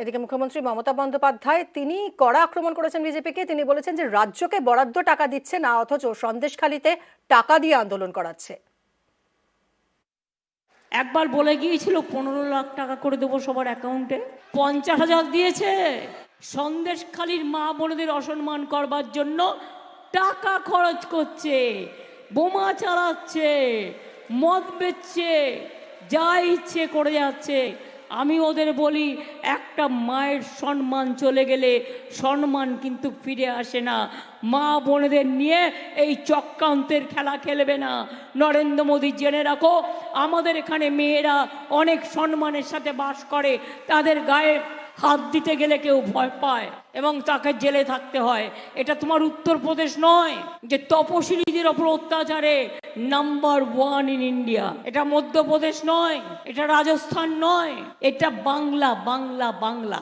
এদিকে মুখ্যমন্ত্রী মমতা বন্দ্যোপাধ্যায় তিনি কড়া আক্রমণ করেছেন বিজেপিকে। তিনি বলেছেন যে রাজ্যকে বরাদ্দ টাকা দিচ্ছে না, অথচ সন্দেশখালিতে টাকা দিয়ে আন্দোলন করাচ্ছে। একবার বলে গিয়েছিল 15 লাখ টাকা করে দেবো সবার অ্যাকাউন্টে, 50,000 দিয়েছে। সন্দেশখালির মা বোনদের অসম্মান করবার জন্য টাকা খরচ করছে, বোমা চালাচ্ছে, মদ বেচছে, যা ইচ্ছে করে যাচ্ছে। আমি ওদের বলি, একটা মায়ের সম্মান চলে গেলে সম্মান কিন্তু ফিরে আসে না। মা বোনেদের নিয়ে এই চক্রান্তের খেলা খেলবে না। নরেন্দ্র মোদী জেনে রাখো, আমাদের এখানে মেয়েরা অনেক সম্মানের সাথে বাস করে, তাদের গায়ে হাত দিতে গেলে কেউ ভয় পায় এবং তাকে জেলে থাকতে হয়। এটা তোমার উত্তরপ্রদেশ নয় যে তপশিলীদের ওপর অত্যাচারে নাম্বার 1 ইন ইন্ডিয়া। এটা মধ্যপ্রদেশ নয়, এটা রাজস্থান নয়, এটা বাংলা বাংলা বাংলা।